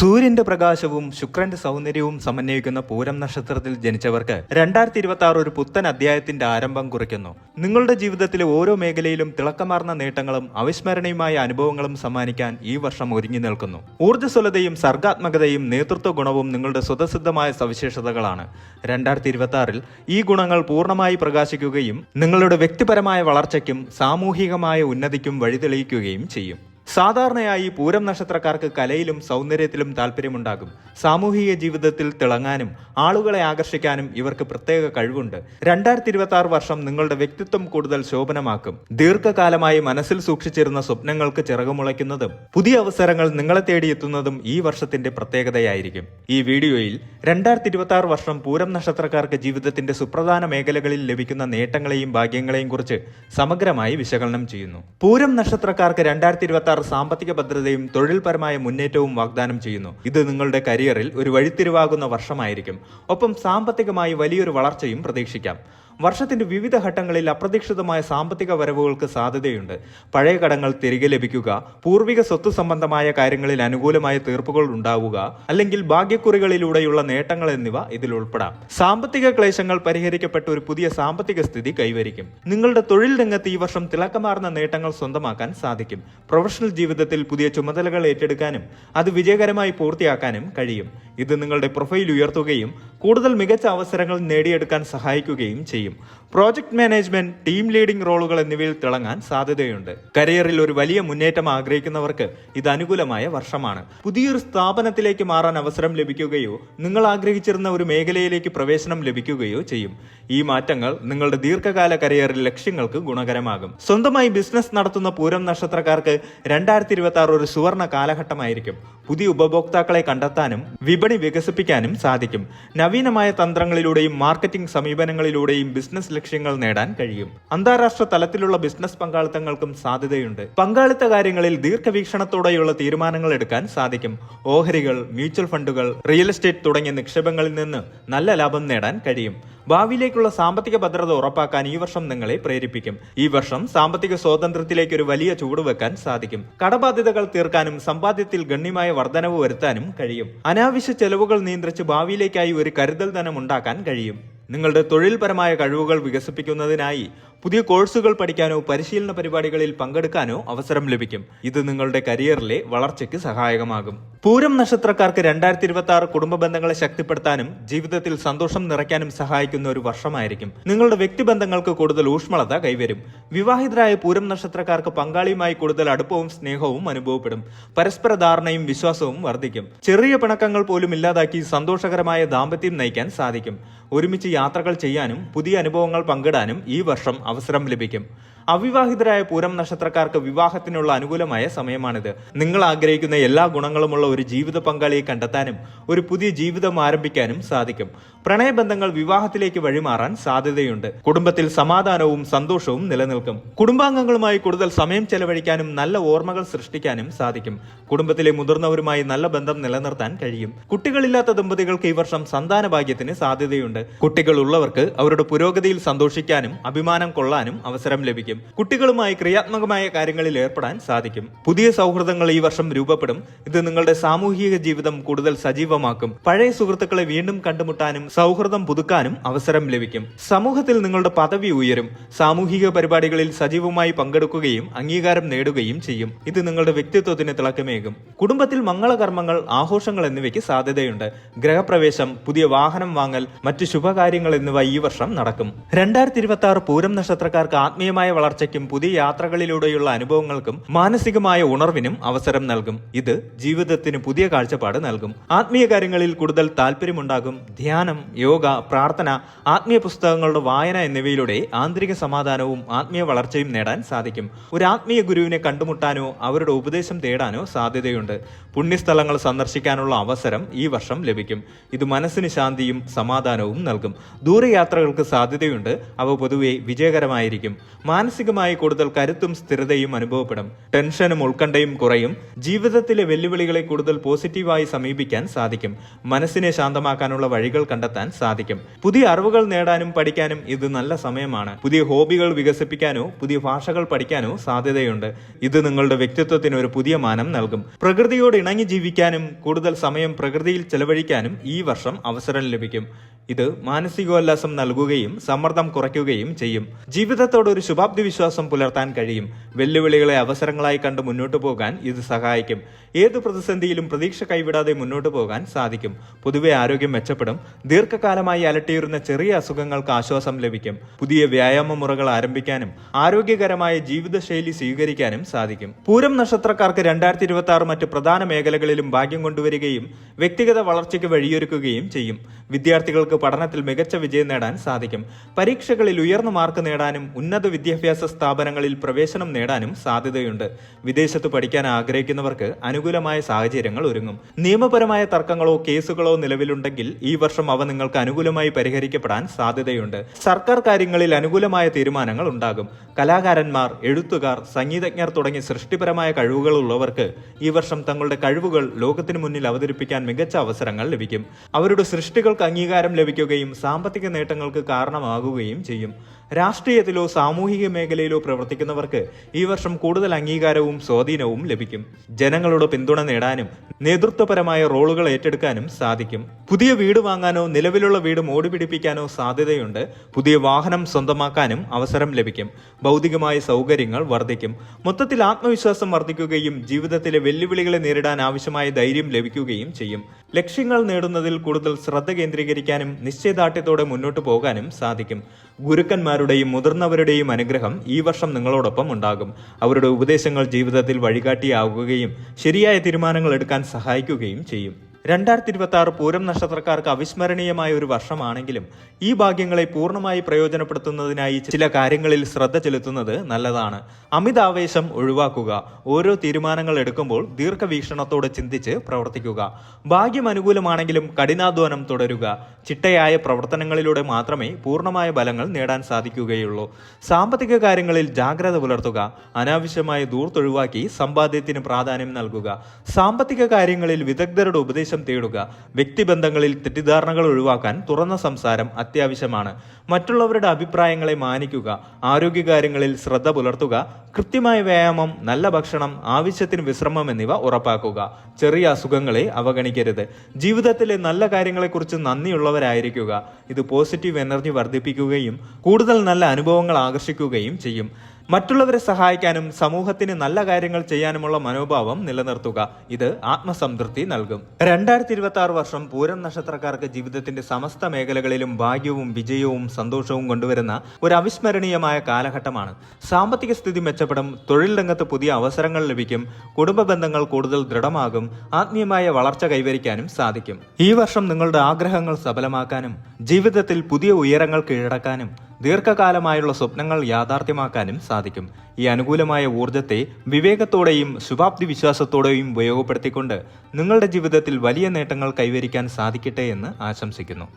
സൂര്യന്റെ പ്രകാശവും ശുക്രന്റെ സൗന്ദര്യവും സമന്വയിക്കുന്ന പൂരം നക്ഷത്രത്തിൽ ജനിച്ചവർക്ക് 2026 ഒരു പുത്തൻ അധ്യായത്തിന്റെ ആരംഭം കുറിക്കുന്നു. നിങ്ങളുടെ ജീവിതത്തിലെ ഓരോ മേഖലയിലും തിളക്കമാർന്ന നേട്ടങ്ങളും അവിസ്മരണീയമായ അനുഭവങ്ങളും സമ്മാനിക്കാൻ ഈ വർഷം ഒരുങ്ങി നിൽക്കുന്നു. ഊർജ്ജസ്വലതയും സർഗാത്മകതയും നേതൃത്വ ഗുണവും നിങ്ങളുടെ സ്വതസിദ്ധമായ സവിശേഷതകളാണ്. 2026 ഈ ഗുണങ്ങൾ പൂർണ്ണമായി പ്രകാശിക്കുകയും നിങ്ങളുടെ വ്യക്തിപരമായ വളർച്ചയ്ക്കും സാമൂഹികമായ ഉന്നതിക്കും വഴിതെളിയിക്കുകയും ചെയ്യും. സാധാരണയായി പൂരം നക്ഷത്രക്കാർക്ക് കലയിലും സൗന്ദര്യത്തിലും താല്പര്യമുണ്ടാകും. സാമൂഹിക ജീവിതത്തിൽ തിളങ്ങാനും ആളുകളെ ആകർഷിക്കാനും ഇവർക്ക് പ്രത്യേക കഴിവുണ്ട്. 2026 വർഷം നിങ്ങളുടെ വ്യക്തിത്വം കൂടുതൽ ശോഭനമാക്കും. ദീർഘകാലമായി മനസ്സിൽ സൂക്ഷിച്ചിരുന്ന സ്വപ്നങ്ങൾക്ക് ചിറകുമുളയ്ക്കുന്നതും പുതിയ അവസരങ്ങൾ നിങ്ങളെ തേടിയെത്തുന്നതും ഈ വർഷത്തിന്റെ പ്രത്യേകതയായിരിക്കും. ഈ വീഡിയോയിൽ 2026 വർഷം പൂരം നക്ഷത്രക്കാർക്ക് ജീവിതത്തിന്റെ സുപ്രധാന മേഖലകളിൽ ലഭിക്കുന്ന നേട്ടങ്ങളെയും ഭാഗ്യങ്ങളെയും കുറിച്ച് സമഗ്രമായി വിശകലനം ചെയ്യുന്നു. പൂരം നക്ഷത്രക്കാർക്ക് 2026 സാമ്പത്തിക ഭദ്രതയും തൊഴിൽപരമായ മുന്നേറ്റവും വാഗ്ദാനം ചെയ്യുന്നു. ഇത് നിങ്ങളുടെ കരിയറിൽ ഒരു വഴിത്തിരിവാകുന്ന വർഷമായിരിക്കും. ഒപ്പം സാമ്പത്തികമായി വലിയൊരു വളർച്ചയും പ്രതീക്ഷിക്കാം. വർഷത്തിന്റെ വിവിധ ഘട്ടങ്ങളിൽ അപ്രതീക്ഷിതമായ സാമ്പത്തിക വരവുകൾക്ക് സാധ്യതയുണ്ട്. പഴയ കടങ്ങൾ തിരികെ ലഭിക്കുക, പൂർവിക സ്വത്ത് സംബന്ധമായ കാര്യങ്ങളിൽ അനുകൂലമായ തീർപ്പുകൾ ഉണ്ടാവുക, അല്ലെങ്കിൽ ഭാഗ്യക്കുറികളിലൂടെയുള്ള നേട്ടങ്ങൾ എന്നിവ ഇതിൽ ഉൾപ്പെടാം. സാമ്പത്തിക ക്ലേശങ്ങൾ പരിഹരിക്കപ്പെട്ട ഒരു പുതിയ സാമ്പത്തിക സ്ഥിതി കൈവരിക്കും. നിങ്ങളുടെ തൊഴിൽ രംഗത്ത് ഈ വർഷം തിളക്കമാർന്ന നേട്ടങ്ങൾ സ്വന്തമാക്കാൻ സാധിക്കും. പ്രൊഫഷണൽ ജീവിതത്തിൽ പുതിയ ചുമതലകൾ ഏറ്റെടുക്കാനും അത് വിജയകരമായി പൂർത്തിയാക്കാനും കഴിയും. ഇത് നിങ്ങളുടെ പ്രൊഫൈൽ ഉയർത്തുകയും കൂടുതൽ മികച്ച അവസരങ്ങൾ നേടിയെടുക്കാൻ സഹായിക്കുകയും ചെയ്യും. പ്രോജക്ട് മാനേജ്മെന്റ്, ടീം ലീഡിംഗ് റോളുകൾ എന്നിവയിൽ തിളങ്ങാൻ സാധ്യതയുണ്ട്. കരിയറിൽ ഒരു വലിയ മുന്നേറ്റം ആഗ്രഹിക്കുന്നവർക്ക് ഇത് അനുകൂലമായ വർഷമാണ്. പുതിയൊരു സ്ഥാപനത്തിലേക്ക് മാറാൻ അവസരം ലഭിക്കുകയോ നിങ്ങൾ ആഗ്രഹിച്ചിരുന്ന ഒരു മേഖലയിലേക്ക് പ്രവേശനം ലഭിക്കുകയോ ചെയ്യും. ഈ മാറ്റങ്ങൾ നിങ്ങളുടെ ദീർഘകാല കരിയറിൽ ലക്ഷ്യങ്ങൾക്ക് ഗുണകരമാകും. സ്വന്തമായി ബിസിനസ് നടത്തുന്ന പൂരം നക്ഷത്രക്കാർക്ക് 2026 ഒരു സുവർണ കാലഘട്ടമായിരിക്കും. പുതിയ ഉപഭോക്താക്കളെ കണ്ടെത്താനും വിപണി വികസിപ്പിക്കാനും സാധിക്കും. നവീനമായ തന്ത്രങ്ങളിലൂടെയും മാർക്കറ്റിംഗ് സമീപനങ്ങളിലൂടെയും ബിസിനസ് ലക്ഷ്യങ്ങൾ നേടാൻ കഴിയും. അന്താരാഷ്ട്ര തലത്തിലുള്ള ബിസിനസ് പങ്കാളിത്തങ്ങൾക്കും സാധ്യതയുണ്ട്. പങ്കാളിത്ത കാര്യങ്ങളിൽ ദീർഘവീക്ഷണത്തോടെയുള്ള തീരുമാനങ്ങൾ എടുക്കാൻ സാധിക്കും. ഓഹരികൾ, മ്യൂച്വൽ ഫണ്ടുകൾ, റിയൽ എസ്റ്റേറ്റ് തുടങ്ങിയ നിക്ഷേപങ്ങളിൽ നിന്ന് നല്ല ലാഭം നേടാൻ കഴിയും. ഭാവിയിലേക്കുള്ള സാമ്പത്തിക ഭദ്രത ഉറപ്പാക്കാൻ ഈ വർഷം നിങ്ങളെ പ്രേരിപ്പിക്കും. ഈ വർഷം സാമ്പത്തിക സ്വാതന്ത്ര്യത്തിലേക്ക് ഒരു വലിയ ചുവടുവെക്കാൻ സാധിക്കും. കടബാധ്യതകൾ തീർക്കാനും സമ്പാദ്യത്തിൽ ഗണ്യമായ വർധനവ് വരുത്താനും കഴിയും. അനാവശ്യ ചെലവുകൾ നിയന്ത്രിച്ച് ഭാവിയിലേക്കായി ഒരു കരുതൽ ധനം ഉണ്ടാക്കാൻ കഴിയും. നിങ്ങളുടെ തൊഴിൽപരമായ കഴിവുകൾ വികസിപ്പിക്കുന്നതിനായി പുതിയ കോഴ്സുകൾ പഠിക്കാനോ പരിശീലന പരിപാടികളിൽ പങ്കെടുക്കാനോ അവസരം ലഭിക്കും. ഇത് നിങ്ങളുടെ കരിയറിലെ വളർച്ചയ്ക്ക് സഹായകമാകും. പൂരം നക്ഷത്രക്കാർക്ക് 2026 കുടുംബ ബന്ധങ്ങളെ ശക്തിപ്പെടുത്താനും ജീവിതത്തിൽ സന്തോഷം നിറയ്ക്കാനും സഹായിക്കുന്ന ഒരു വർഷമായിരിക്കും. നിങ്ങളുടെ വ്യക്തിബന്ധങ്ങൾക്ക് കൂടുതൽ ഊഷ്മളത കൈവരും. വിവാഹിതരായ പൂരം നക്ഷത്രക്കാർക്ക് പങ്കാളിയുമായി കൂടുതൽ അടുപ്പവും സ്നേഹവും അനുഭവപ്പെടും. പരസ്പര ധാരണയും വിശ്വാസവും വർദ്ധിക്കും. ചെറിയ പിണക്കങ്ങൾ പോലും ഇല്ലാതാക്കി സന്തോഷകരമായ ദാമ്പത്യം നയിക്കാൻ സാധിക്കും. ഒരുമിച്ച് യാത്രകൾ ചെയ്യാനും പുതിയ അനുഭവങ്ങൾ പങ്കിടാനും ഈ വർഷം അവസരം ലഭിക്കും. അവിവാഹിതരായ പൂരം നക്ഷത്രക്കാർക്ക് വിവാഹത്തിനുള്ള അനുകൂലമായ സമയമാണിത്. നിങ്ങൾ ആഗ്രഹിക്കുന്ന എല്ലാ ഗുണങ്ങളുമുള്ള ഒരു ജീവിത പങ്കാളിയെ കണ്ടെത്താനും ഒരു പുതിയ ജീവിതം ആരംഭിക്കാനും സാധിക്കും. പ്രണയബന്ധങ്ങൾ വിവാഹത്തിലേക്ക് വഴിമാറാൻ സാധ്യതയുണ്ട്. കുടുംബത്തിൽ സമാധാനവും സന്തോഷവും നിലനിൽക്കും. കുടുംബാംഗങ്ങളുമായി കൂടുതൽ സമയം ചെലവഴിക്കാനും നല്ല ഓർമ്മകൾ സൃഷ്ടിക്കാനും സാധിക്കും. കുടുംബത്തിലെ മുതിർന്നവരുമായി നല്ല ബന്ധം നിലനിർത്താൻ കഴിയും. കുട്ടികളില്ലാത്ത ദമ്പതികൾക്ക് ഈ വർഷം സന്താന ഭാഗ്യത്തിന് സാധ്യതയുണ്ട്. കുട്ടികൾ ഉള്ളവർക്ക് അവരുടെ പുരോഗതിയിൽ സന്തോഷിക്കാനും അഭിമാനം കൊള്ളാനും അവസരം ലഭിക്കും. കുട്ടികളുമായി ക്രിയാത്മകമായ കാര്യങ്ങളിൽ ഏർപ്പെടാൻ സാധിക്കും. പുതിയ സൗഹൃദങ്ങൾ ഈ വർഷം രൂപപ്പെടും. ഇത് നിങ്ങളുടെ സാമൂഹിക ജീവിതം കൂടുതൽ സജീവമാക്കും. പഴയ സുഹൃത്തുക്കളെ വീണ്ടും കണ്ടുമുട്ടാനും സൗഹൃദം പുതുക്കാനും അവസരം ലഭിക്കും. സമൂഹത്തിൽ നിങ്ങളുടെ പദവി ഉയരും. സാമൂഹിക പരിപാടികളിൽ സജീവമായി പങ്കെടുക്കുകയും അംഗീകാരം നേടുകയും ചെയ്യും. ഇത് നിങ്ങളുടെ വ്യക്തിത്വത്തിന് തിളക്കമേകും. കുടുംബത്തിൽ മംഗളകർമ്മങ്ങൾ, ആഘോഷങ്ങൾ എന്നിവയ്ക്ക് സാധ്യതയുണ്ട്. ഗ്രഹപ്രവേശം, പുതിയ വാഹനം വാങ്ങൽ, മറ്റു ശുഭകാര്യങ്ങൾ എന്നിവ ഈ വർഷം നടക്കും. 2026 പൂരം നക്ഷത്രക്കാർക്ക് ആത്മീയമായ വളർച്ചയ്ക്കും പുതിയ യാത്രകളിലൂടെയുള്ള അനുഭവങ്ങൾക്കും മാനസികമായ ഉണർവിനും അവസരം നൽകും. ഇത് ജീവിതത്തിന് പുതിയ കാഴ്ചപ്പാട് നൽകും. ആത്മീയ കാര്യങ്ങളിൽ കൂടുതൽ താല്പര്യമുണ്ടാകും. ധ്യാനം, യോഗ, പ്രാർത്ഥന, ആത്മീയ പുസ്തകങ്ങളുടെ വായന എന്നിവയിലൂടെ ആന്തരിക സമാധാനവും ആത്മീയ വളർച്ചയും നേടാൻ സാധിക്കും. ഒരു ആത്മീയ ഗുരുവിനെ കണ്ടുമുട്ടാനോ അവരുടെ ഉപദേശം തേടാനോ സാധ്യതയുണ്ട്. പുണ്യസ്ഥലങ്ങൾ സന്ദർശിക്കാനുള്ള അവസരം ഈ വർഷം ലഭിക്കും. ഇത് മനസ്സിന് ശാന്തിയും സമാധാനവും നൽകും. ദൂരയാത്രകൾക്ക് സാധ്യതയുണ്ട്. അവ പൊതുവെ വിജയകരമായിരിക്കും. മാനസിക മാനസികമായി കൂടുതൽ കരുത്തും സ്ഥിരതയും അനുഭവപ്പെടും. ടെൻഷനും ഉത്കണ്ഠയും കുറയും. ജീവിതത്തിലെ വെല്ലുവിളികളെ കൂടുതൽ പോസിറ്റീവായി സമീപിക്കാൻ സാധിക്കും. മനസ്സിനെ ശാന്തമാക്കാനുള്ള വഴികൾ കണ്ടെത്താൻ സാധിക്കും. പുതിയ അറിവുകൾ നേടാനും പഠിക്കാനും ഇത് നല്ല സമയമാണ്. പുതിയ ഹോബികൾ വികസിപ്പിക്കാനോ പുതിയ ഭാഷകൾ പഠിക്കാനോ സാധ്യതയുണ്ട്. ഇത് നിങ്ങളുടെ വ്യക്തിത്വത്തിന് ഒരു പുതിയ മാനം നൽകും. പ്രകൃതിയോട് ഇണങ്ങി ജീവിക്കാനും കൂടുതൽ സമയം പ്രകൃതിയിൽ ചെലവഴിക്കാനും ഈ വർഷം അവസരം ലഭിക്കും. ഇത് മാനസികോല്ലാസം നൽകുകയും സമ്മർദ്ദം കുറയ്ക്കുകയും ചെയ്യും. ജീവിതത്തോട് ഒരു ശുഭാപ്തി വിശ്വാസം പുലർത്താൻ കഴിയും. വെല്ലുവിളികളെ അവസരങ്ങളായി കണ്ട് മുന്നോട്ടു പോകാൻ ഇത് സഹായിക്കും. ഏത് പ്രതിസന്ധിയിലും പ്രതീക്ഷ കൈവിടാതെ മുന്നോട്ടു പോകാൻ സാധിക്കും. പൊതുവെ ആരോഗ്യം മെച്ചപ്പെടും. ദീർഘകാലമായി അലട്ടിയിരുന്ന ചെറിയ അസുഖങ്ങൾക്ക് ആശ്വാസം ലഭിക്കും. പുതിയ വ്യായാമ മുറകൾ ആരംഭിക്കാനും ആരോഗ്യകരമായ ജീവിതശൈലി സ്വീകരിക്കാനും സാധിക്കും. പൂരം നക്ഷത്രക്കാർക്ക് 2026 മറ്റ് പ്രധാന മേഖലകളിലും ഭാഗ്യം കൊണ്ടുവരികയും വ്യക്തിഗത വളർച്ചയ്ക്ക് വഴിയൊരുക്കുകയും ചെയ്യും. വിദ്യാർത്ഥികൾക്ക് പഠനത്തിൽ മികച്ച വിജയം നേടാൻ സാധിക്കും. പരീക്ഷകളിൽ ഉയർന്ന മാർക്ക് നേടാനും ഉന്നത വിദ്യാഭ്യാസ സ്ഥാപനങ്ങളിൽ പ്രവേശനം നേടാനും സാധ്യതയുണ്ട്. വിദേശത്ത് പഠിക്കാൻ ആഗ്രഹിക്കുന്നവർക്ക് അനുകൂലമായ സാഹചര്യങ്ങൾ ഒരുങ്ങും. നിയമപരമായ തർക്കങ്ങളോ കേസുകളോ നിലവിലുണ്ടെങ്കിൽ ഈ വർഷം അവ നിങ്ങൾക്ക് അനുകൂലമായി പരിഹരിക്കപ്പെടാൻ സാധ്യതയുണ്ട്. സർക്കാർ കാര്യങ്ങളിൽ അനുകൂലമായ തീരുമാനങ്ങൾ ഉണ്ടാകും. കലാകാരന്മാർ, എഴുത്തുകാർ, സംഗീതജ്ഞർ തുടങ്ങിയ സൃഷ്ടിപരമായ കഴിവുകൾ ഉള്ളവർക്ക് ഈ വർഷം തങ്ങളുടെ കഴിവുകൾ ലോകത്തിന് മുന്നിൽ അവതരിപ്പിക്കാൻ മികച്ച അവസരങ്ങൾ ലഭിക്കും. അവരുടെ സൃഷ്ടികൾക്ക് അംഗീകാരം ലഭിക്കുകയും സാമ്പത്തിക നേട്ടങ്ങൾക്ക് കാരണമാകുകയും ചെയ്യും. രാഷ്ട്രീയത്തിലോ സാമൂഹിക മേഖലയിലോ പ്രവർത്തിക്കുന്നവർക്ക് ഈ വർഷം കൂടുതൽ അംഗീകാരവും സ്വാധീനവും ലഭിക്കും. ജനങ്ങളുടെ പിന്തുണ നേടാനും നേതൃത്വപരമായ റോളുകൾ ഏറ്റെടുക്കാനും സാധിക്കും. പുതിയ വീട് വാങ്ങാനോ നിലവിലുള്ള വീട് മോടിപിടിപ്പിക്കാനോ സാധ്യതയുണ്ട്. പുതിയ വാഹനം സ്വന്തമാക്കാനും അവസരം ലഭിക്കും. ഭൗതികമായ സൗകര്യങ്ങൾ വർദ്ധിക്കും. മൊത്തത്തിൽ ആത്മവിശ്വാസം വർദ്ധിക്കുകയും ജീവിതത്തിലെ വെല്ലുവിളികളെ നേരിടാൻ ആവശ്യമായ ധൈര്യം ലഭിക്കുകയും ചെയ്യും. ലക്ഷ്യങ്ങൾ നേടുന്നതിൽ കൂടുതൽ ശ്രദ്ധ കേന്ദ്രീകരിക്കാനും നിശ്ചയദാർഢ്യത്തോടെ മുന്നോട്ടു പോകാനും സാധിക്കും. ഗുരുക്കന്മാരുടെയും മുതിർന്നവരുടെയും അനുഗ്രഹം ഈ വർഷം നിങ്ങളോടൊപ്പം ഉണ്ടാകും. അവരുടെ ഉപദേശങ്ങൾ ജീവിതത്തിൽ വഴികാട്ടിയാവുകയും ശരിയായ തീരുമാനങ്ങൾ എടുക്കാൻ സഹായിക്കുകയും ചെയ്യും. 2026 പൂരം നക്ഷത്രക്കാർക്ക് അവിസ്മരണീയമായ ഒരു വർഷമാണെങ്കിലും ഈ ഭാഗ്യങ്ങളെ പൂർണ്ണമായി പ്രയോജനപ്പെടുത്തുന്നതിനായി ചില കാര്യങ്ങളിൽ ശ്രദ്ധ ചെലുത്തുന്നത് നല്ലതാണ്. അമിതാവേശം ഒഴിവാക്കുക. ഓരോ തീരുമാനങ്ങൾ എടുക്കുമ്പോൾ ദീർഘവീക്ഷണത്തോടെ ചിന്തിച്ച് പ്രവർത്തിക്കുക. ഭാഗ്യം അനുകൂലമാണെങ്കിലും കഠിനാധ്വാനം തുടരുക. ചിട്ടയായ പ്രവർത്തനങ്ങളിലൂടെ മാത്രമേ പൂർണ്ണമായ ഫലങ്ങൾ നേടാൻ സാധിക്കുകയുള്ളൂ. സാമ്പത്തിക കാര്യങ്ങളിൽ ജാഗ്രത പുലർത്തുക. അനാവശ്യമായ ദൂർത്തൊഴിവാക്കി സമ്പാദ്യത്തിന് പ്രാധാന്യം നൽകുക. സാമ്പത്തിക കാര്യങ്ങളിൽ വിദഗ്ധരുടെ ഉപദേശം തേടുക. വ്യക്തിബന്ധങ്ങളിൽ തെറ്റിദ്ധാരണകൾ ഒഴിവാക്കാൻ തുറന്ന സംസാരം അത്യാവശ്യമാണ്. മറ്റുള്ളവരുടെ അഭിപ്രായങ്ങളെ മാനിക്കുക. ആരോഗ്യകാര്യങ്ങളിൽ ശ്രദ്ധ പുലർത്തുക. കൃത്യമായ വ്യായാമം, നല്ല ഭക്ഷണം, ആവശ്യത്തിന് വിശ്രമം എന്നിവ ഉറപ്പാക്കുക. ചെറിയ അസുഖങ്ങളെ അവഗണിക്കരുത്. ജീവിതത്തിലെ നല്ല കാര്യങ്ങളെക്കുറിച്ച് നന്ദിയുള്ളവരായിരിക്കുക. ഇത് പോസിറ്റീവ് എനർജി വർദ്ധിപ്പിക്കുകയും കൂടുതൽ നല്ല അനുഭവങ്ങൾ ആകർഷിക്കുകയും ചെയ്യും. മറ്റുള്ളവരെ സഹായിക്കാനും സമൂഹത്തിന് നല്ല കാര്യങ്ങൾ ചെയ്യാനുമുള്ള മനോഭാവം നിലനിർത്തുക. ഇത് ആത്മസംതൃപ്തി നൽകും. 2026 വർഷം പൂരം നക്ഷത്രക്കാർക്ക് ജീവിതത്തിന്റെ സമസ്ത മേഖലകളിലും ഭാഗ്യവും വിജയവും സന്തോഷവും കൊണ്ടുവരുന്ന ഒരു അവിസ്മരണീയമായ കാലഘട്ടമാണ്. സാമ്പത്തിക സ്ഥിതി മെച്ചപ്പെടും. തൊഴിൽ രംഗത്ത് പുതിയ അവസരങ്ങൾ ലഭിക്കും. കുടുംബ ബന്ധങ്ങൾ കൂടുതൽ ദൃഢമാകും. ആത്മീയമായ വളർച്ച കൈവരിക്കാനും സാധിക്കും. ഈ വർഷം നിങ്ങളുടെ ആഗ്രഹങ്ങൾ സഫലമാക്കാനും ജീവിതത്തിൽ പുതിയ ഉയരങ്ങൾ കീഴടക്കാനും ദീർഘകാലമായുള്ള സ്വപ്നങ്ങൾ യാഥാർത്ഥ്യമാക്കാനും സാധിക്കും. ഈ അനുകൂലമായ ഊർജത്തെ വിവേകത്തോടെയും ശുഭാപ്തി വിശ്വാസത്തോടെയും ഉപയോഗപ്പെടുത്തിക്കൊണ്ട് നിങ്ങളുടെ ജീവിതത്തിൽ വലിയ നേട്ടങ്ങൾ കൈവരിക്കാൻ സാധിക്കട്ടെ എന്ന് ആശംസിക്കുന്നു.